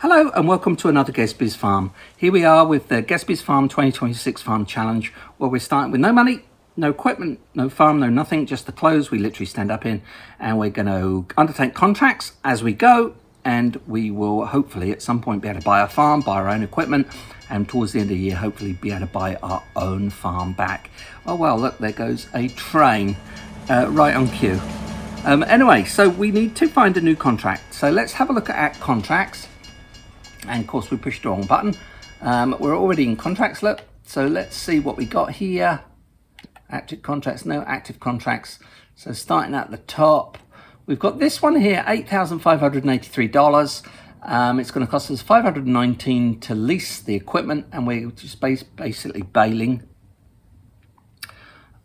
Hello and welcome to another Gezzbys farm. Here we are with the Gezzbys Farm 2026 Farm Challenge, where we're starting with no money, no equipment, no farm, no nothing, just the clothes we literally stand up in, and we're going to undertake contracts as we go, and we will hopefully at some point be able to buy a farm, buy our own equipment, and towards the end of the year hopefully be able to buy our own farm back. Oh well, look, there goes a train right on cue. Anyway, so we need to find a new contract. So let's have a look at contracts. And of course we pushed the wrong button. We're already in contracts, look. So let's see what we got here. Active contracts, no active contracts. So starting at the top, we've got this one here, $8,583. It's going to cost us $519 to lease the equipment, and we're just basically baling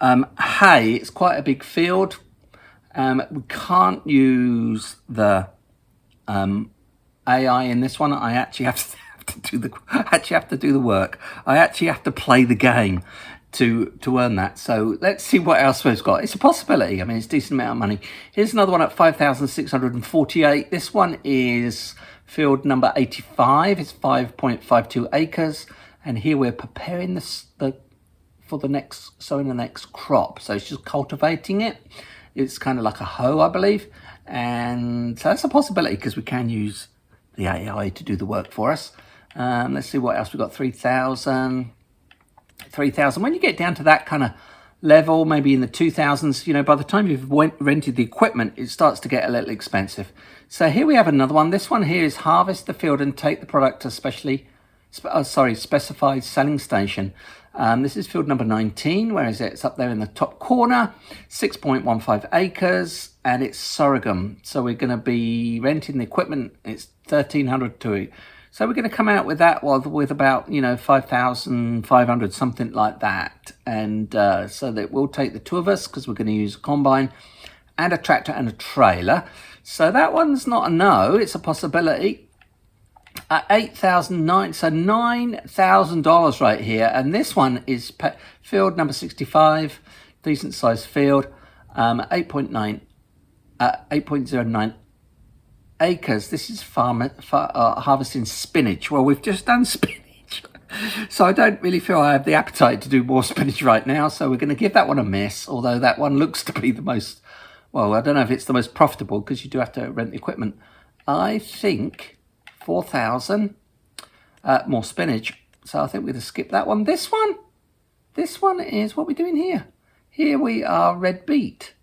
hay. It's quite a big field. We can't use the AI in this one. I actually have to do the work. I actually have to play the game to earn that. So let's see what else we've got. It's a possibility. I mean, it's a decent amount of money. Here's another one at 5,648. This one is field number 85. It's 5.52 acres, and here we're preparing for the next crop. So it's just cultivating it. It's kind of like a hoe, I believe, and so that's a possibility because we can use the AI to do the work for us. Let's see what else we got. 3,000. When you get down to that kind of level, maybe in the 2,000s, you know, by the time you've rented the equipment, it starts to get a little expensive. So here we have another one. This one here is harvest the field and take the product to specified selling station. This is field number 19. Where is it? It's up there in the top corner. 6.15 acres, and it's sorghum. So we're going to be renting the equipment. It's $1,300 to it. So we're going to come out with that with about, you know, 5,500, something like that. And so that we'll take the two of us because we're going to use a combine and a tractor and a trailer. So that one's not a no. It's a possibility. $8,009, so $9,000 right here, and this one is field number 65, decent sized field, 8.09 acres. This is harvesting spinach. Well, we've just done spinach, so I don't really feel I have the appetite to do more spinach right now. So we're going to give that one a miss. Although that one looks to be the most, well, I don't know if it's the most profitable because you do have to rent the equipment. I think 4,000 more spinach, so I think we're going to skip that one. This one is what we're doing here. Here we are red beet,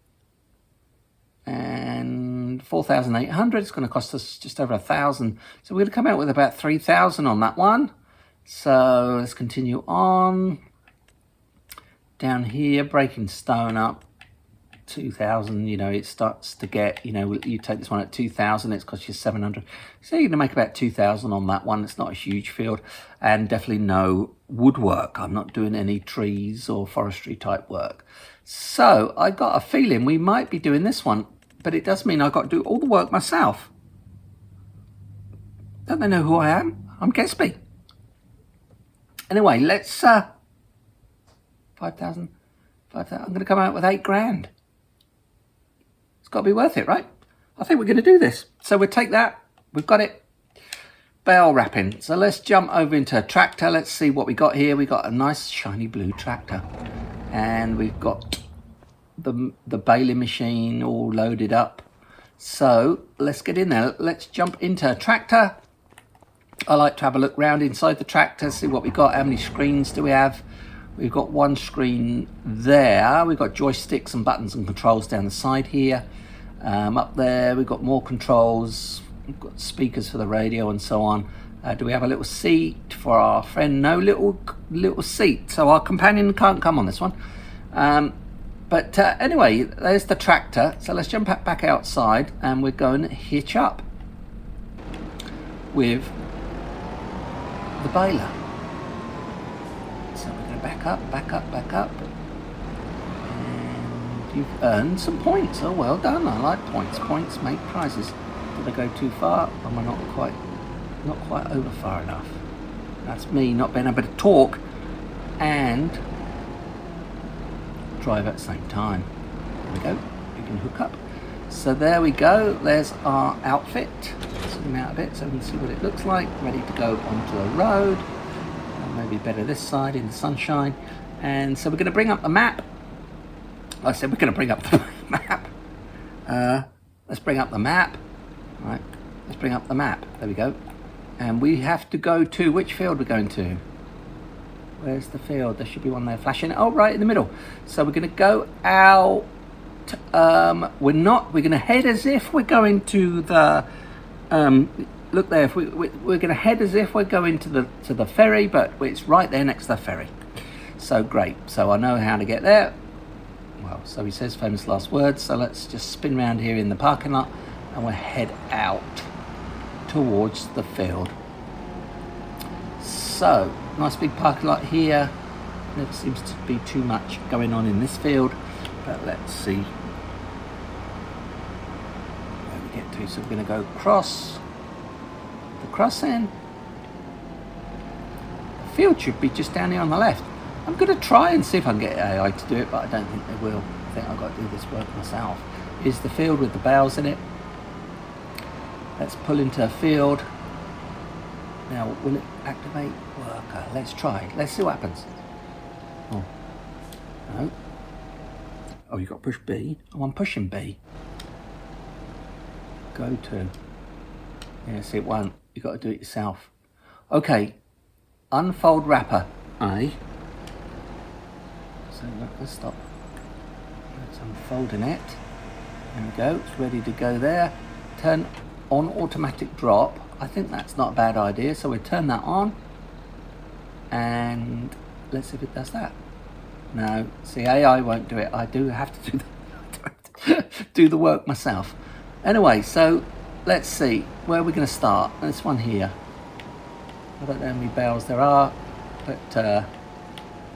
and 4,800. It's going to cost us just over 1,000, so we're going to come out with about 3,000 on that one. So let's continue on down here, breaking stone up. 2,000, you know, it starts to get, you know, you take this one at 2,000, it's cost you 700, so you're gonna make about 2,000 on that one. It's not a huge field, and definitely no woodwork. I'm not doing any trees or forestry type work, so I got a feeling we might be doing this one, but it does mean I've got to do all the work myself. Don't they know who I am? I'm Gezzby. Anyway, let's 5,000. I'm gonna come out with $8,000. Got to be worth it, right? I think we're going to do this. So we'll take that. We've got it. Bale wrapping. So let's jump over into a tractor. Let's see what we got here. We got a nice shiny blue tractor, and we've got the baling machine all loaded up. So let's get in there. Let's jump into a tractor. I like to have a look around inside the tractor, see what we got. How many screens do we have? We've got one screen there. We've got joysticks and buttons and controls down the side here. Up there, we've got more controls. We've got speakers for the radio and so on. Do we have a little seat for our friend? No little seat. So our companion can't come on this one. But anyway, there's the tractor. So let's jump back outside, and we're going to hitch up with the baler. So we're going to back up. And you've earned some points. Oh, well done. I like points. Points make prizes. Did I go too far? Am I not quite over far enough? That's me not being able to talk and drive at the same time. There we go. We can hook up. So there we go, there's our outfit. Zoom out a bit so we can see what it looks like. Ready to go onto the road. Maybe better this side in the sunshine. And so we're going to bring up the map. I said we're going to bring up the map. Let's bring up the map. Right, let's bring up the map. There we go. And we have to go to, which field we're going to? Where's the field? There should be one there flashing. Oh, right in the middle. So we're going to go out. We're going to head as if we're going to the, look there, if we're going to head as if we're going to the ferry, but it's right there next to the ferry. So great. So I know how to get there. Well, so he says famous last words. So let's just spin around here in the parking lot and we'll head out towards the field. So nice big parking lot here. Never seems to be too much going on in this field, but let's see where we get to. So we're going to go across the crossing. The field should be just down here on the left. I'm going to try and see if I can get AI to do it, but I don't think they will. I think I've got to do this work myself. Here's the field with the bales in it. Let's pull into a field. Now, will it activate worker? Let's try. Let's see what happens. Oh, no. Oh, you've got to push B. Oh, I'm pushing B. Go to. Yeah, see, it won't. You've got to do it yourself. Okay. Unfold wrapper. A. So let's stop. Let's unfolding it. There we go. It's ready to go there. Turn on automatic drop. I think that's not a bad idea. So we turn that on. And let's see if it does that. No, see, AI won't do it. I do have to do the work myself. Anyway, so let's see where we're going to start. This one here. I don't know how many bales there are, but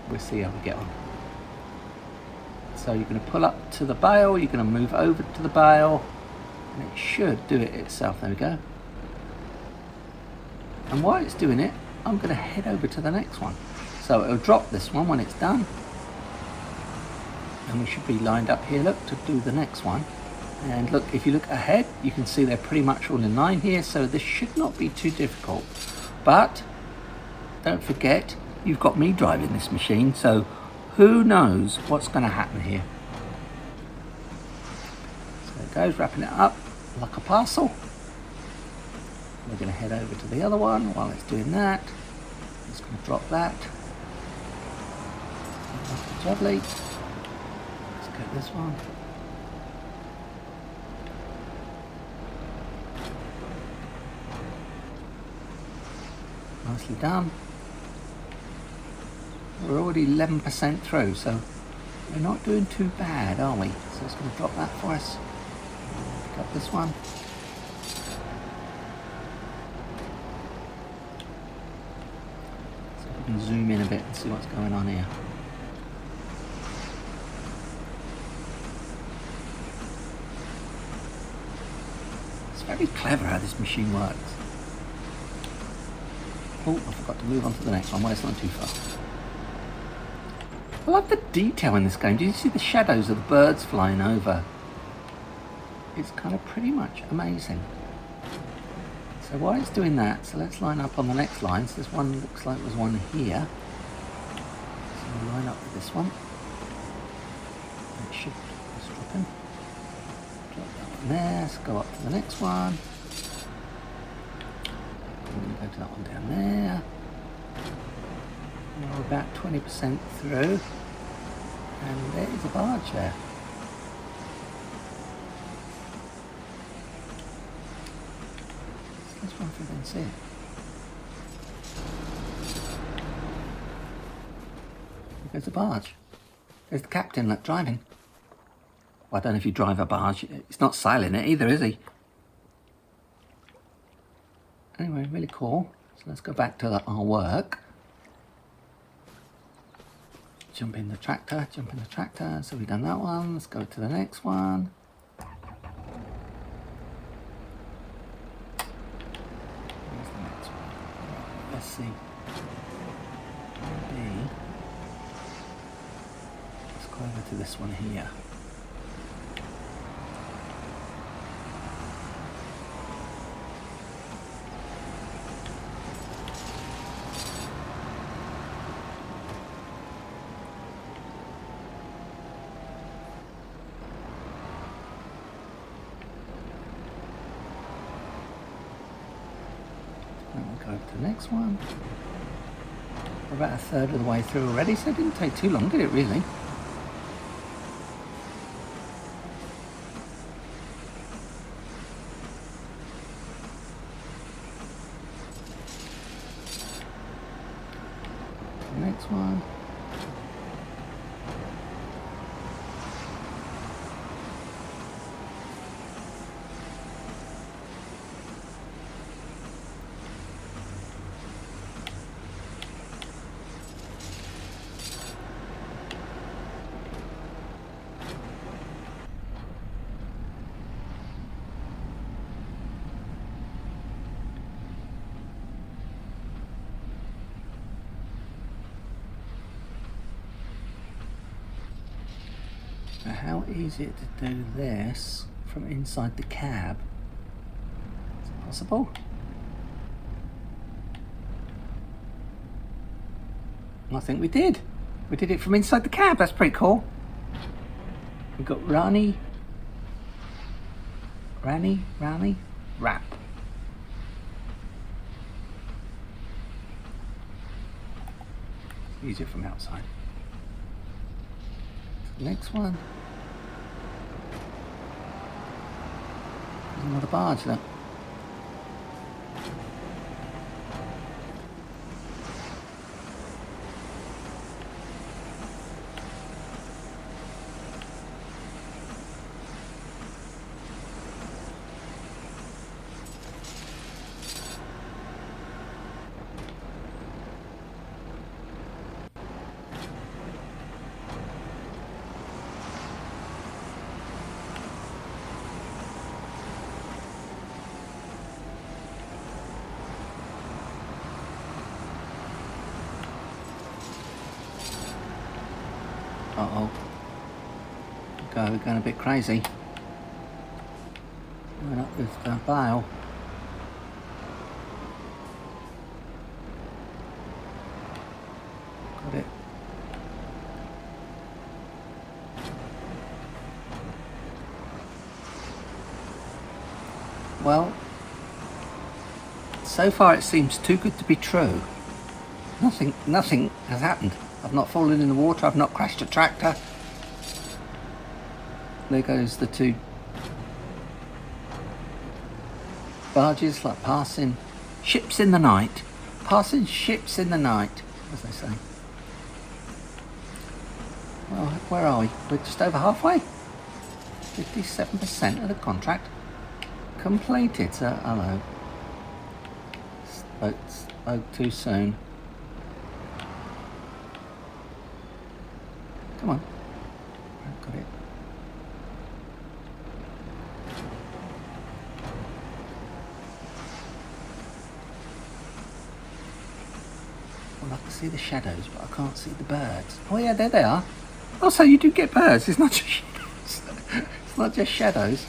we'll see how we get on. So you're going to pull up to the bale. You're going to move over to the bale, and it should do it itself. There we go. And while it's doing it, I'm going to head over to the next one. So it'll drop this one when it's done. And we should be lined up here, look, to do the next one. And look, if you look ahead, you can see they're pretty much all in line here, so this should not be too difficult. But don't forget, you've got me driving this machine, so who knows what's going to happen here. So it goes, wrapping it up like a parcel. We're going to head over to the other one while it's doing that. Just going to drop that. Lovely. Get this one. Nicely done. We're already 11% through, so we're not doing too bad, are we? So it's going to drop that for us. Pick up this one. So we can zoom in a bit and see what's going on here. Very clever how this machine works. Oh, I forgot to move on to the next one. Well, it's not too far. I love the detail in this game. Do you see the shadows of the birds flying over? It's kind of pretty much amazing. So while it's doing that, so let's line up on the next line. So this one looks like there's one here. So we'll line up with this one. It should just drop in. There, let's go up to the next one. We'll go to that one down there. We're about 20% through, and there is a barge there. So let's run through and see it. There's the barge. There's the captain that's driving. Well, I don't know if you drive a barge. It's not sailing it either, is he? Anyway, really cool. So let's go back to our work. Jump in the tractor, jump in the tractor. So we've done that one. Let's go to the next one. Where's the next one? Let's see. B. Let's go over to this one here. Then we'll go over to the next one. We're about a third of the way through already, so it didn't take too long, did it really? The next one. Now, how easy is it to do this from inside the cab? Is it possible? I think we did. We did it from inside the cab. That's pretty cool. We've got Rani, wrap. Use it from outside. Next one. There's another barge, look. Uh-oh. We're going a bit crazy. Went up with the bale. Got it. Well, so far it seems too good to be true. Nothing has happened. I've not fallen in the water, I've not crashed a tractor. There goes the two barges, like passing ships in the night. Passing ships in the night, as they say. Well, where are we? We're just over halfway. 57% of the contract completed. So, hello. Spoke too soon. Come on. I've got it. Well, I can see the shadows, but I can't see the birds. Oh yeah, there they are. Oh, so you do get birds. It's not just shadows. It's not just shadows.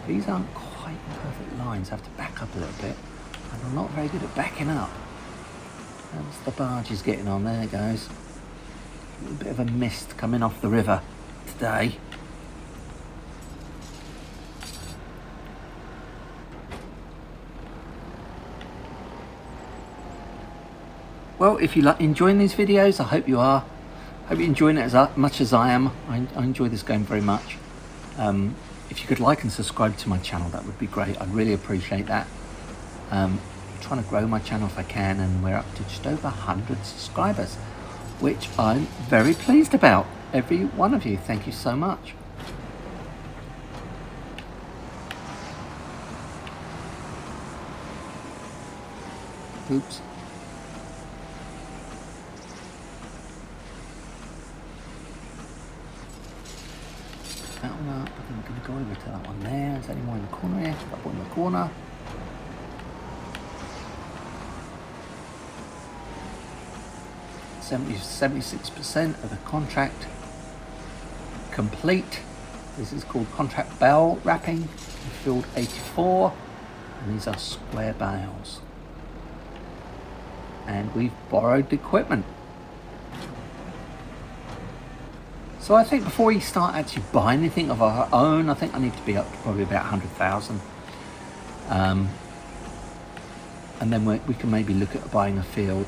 These aren't quite perfect lines. I have to back up a little bit. And I'm not very good at backing up. That's the barge is getting on. There it goes. A little bit of a mist coming off the river today. Well, if you like enjoying these videos, I hope you are. I hope you're enjoying it as much as I am. I enjoy this game very much. If you could like and subscribe to my channel, that would be great. I'd really appreciate that. I'm trying to grow my channel if I can, and we're up to just over 100 subscribers, which I'm very pleased about. Every one of you, thank you so much. Oops. That one up. I think we're going to go over to that one there. Is there any more in the corner here? Got one in the corner. .76% of the contract complete. This is called contract bale wrapping. We filled 84, and these are square bales. And we've borrowed equipment. So I think before we start actually buying anything of our own, I think I need to be up to probably about 100,000. And then we can maybe look at buying a field.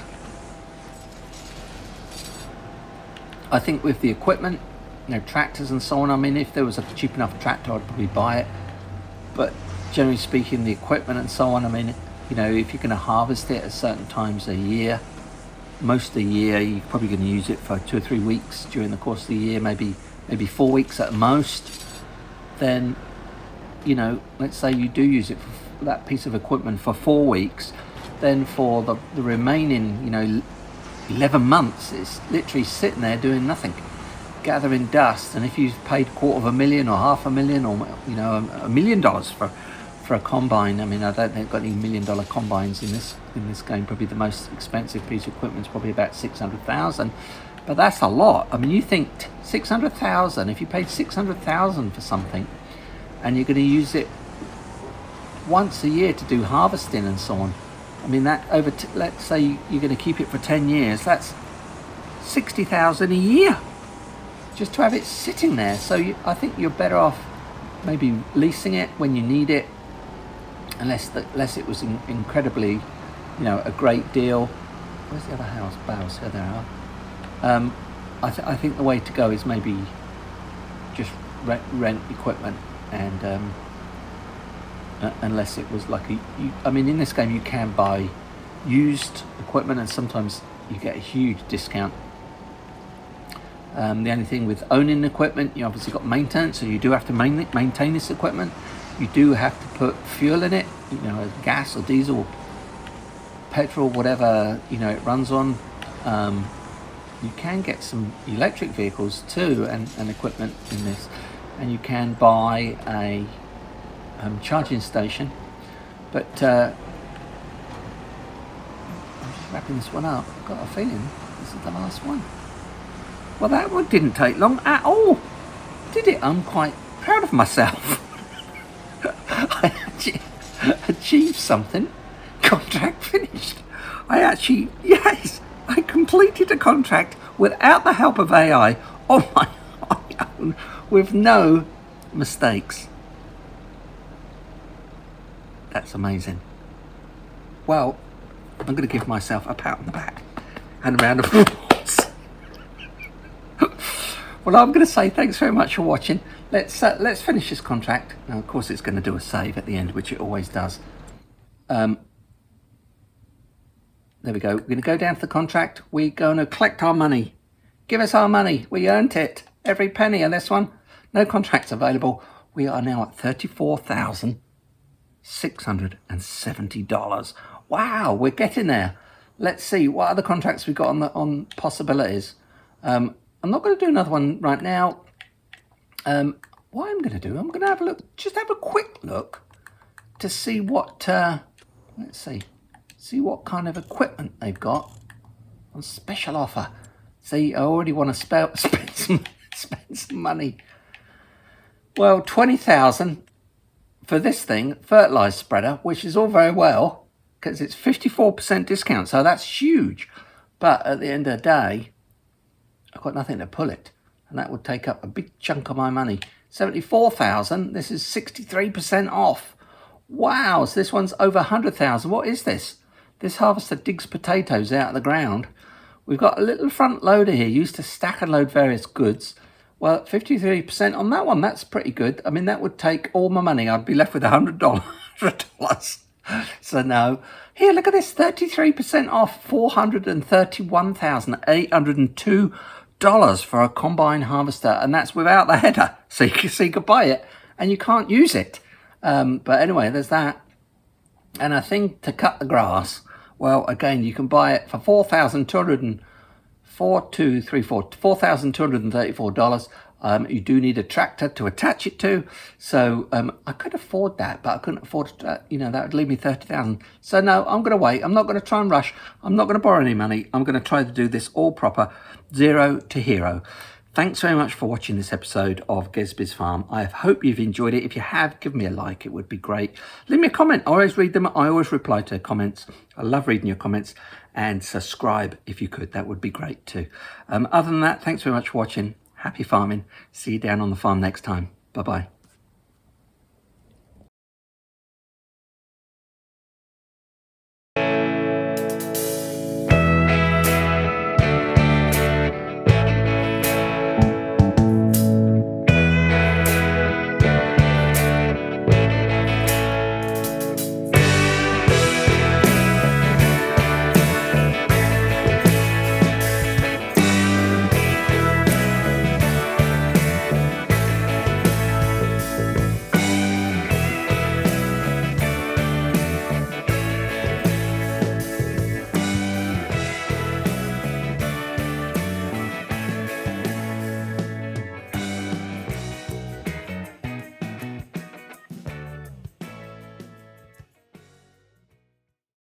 I think with the equipment, tractors and so on, I mean, if there was a cheap enough tractor, I'd probably buy it. But generally speaking, the equipment and so on, I mean, if you're going to harvest it at certain times a year, most of the year, you're probably going to use it for 2 or 3 weeks during the course of the year, maybe 4 weeks at most. Then, let's say you do use it for that piece of equipment for 4 weeks, then for the remaining, 11 months, it's literally sitting there doing nothing, gathering dust. And if you've paid $250,000 or $500,000 or $1 million for a combine, I mean, I don't think I've got any $1 million combines in this game. Probably the most expensive piece of equipment is probably about 600,000, but that's a lot. I mean, you think 600,000, if you paid 600,000 for something and you're going to use it once a year to do harvesting and so on, I mean, that let's say you're going to keep it for 10 years, that's 60,000 a year just to have it sitting there. So I think you're better off maybe leasing it when you need it, unless it was incredibly, a great deal. Where's the other house? Bows, here they are. I think the way to go is maybe just rent equipment, and unless it was like I mean, in this game you can buy used equipment, and sometimes you get a huge discount. The only thing with owning equipment, you obviously got maintenance, so you do have to maintain this equipment. You do have to put fuel in it, gas or diesel, petrol, whatever it runs on. You can get some electric vehicles too, and equipment in this, and you can buy a charging station. But I'm just wrapping this one up. I've got a feeling this is the last one. Well, that one didn't take long at all, did it? I'm quite proud of myself. I actually achieved something. Contract finished. Yes, I completed a contract without the help of AI on my own, with no mistakes. That's amazing. Well, I'm going to give myself a pat on the back and a round of applause. Well, I'm going to say thanks very much for watching. Let's finish this contract. Now, of course, it's going to do a save at the end, which it always does. There we go. We're going to go down to the contract. We're going to collect our money. Give us our money. We earned it. Every penny of this one. No contracts available. We are now at $34,670. Wow, we're getting there. Let's see what other contracts we've got on possibilities. I'm not going to do another one right now. What I'm going to do, I'm going to have a look, just have a quick look to see what, let's see what kind of equipment they've got on special offer. See, I already want to spend some money. Well, 20,000 for this thing, fertilizer spreader, which is all very well because it's 54% discount, so that's huge. But at the end of the day, I've got nothing to pull it, and that would take up a big chunk of my money. 74,000. This is 63% off. Wow, so this one's over 100,000. What is this? This harvester digs potatoes out of the ground. We've got a little front loader here used to stack and load various goods. Well, 53% on that one. That's pretty good. I mean, that would take all my money. I'd be left with $100. So no. Here, look at this. 33% off. $431,802 for a combine harvester. And that's without the header. So you could buy it and you can't use it. But anyway, there's that. And I think to cut the grass, well, again, you can buy it for $4,234. You do need a tractor to attach it to, so I could afford that, but I couldn't afford that would leave me 30,000. So no, I'm going to wait. I'm not going to try and rush. I'm not going to borrow any money. I'm going to try to do this all proper, zero to hero. Thanks very much for watching this episode of Gezzbys Farm. I hope you've enjoyed it. If you have, give me a like. It would be great. Leave me a comment. I always read them. I always reply to comments. I love reading your comments. And subscribe if you could. That would be great too. Other than that, thanks very much for watching. Happy farming. See you down on the farm next time. Bye-bye.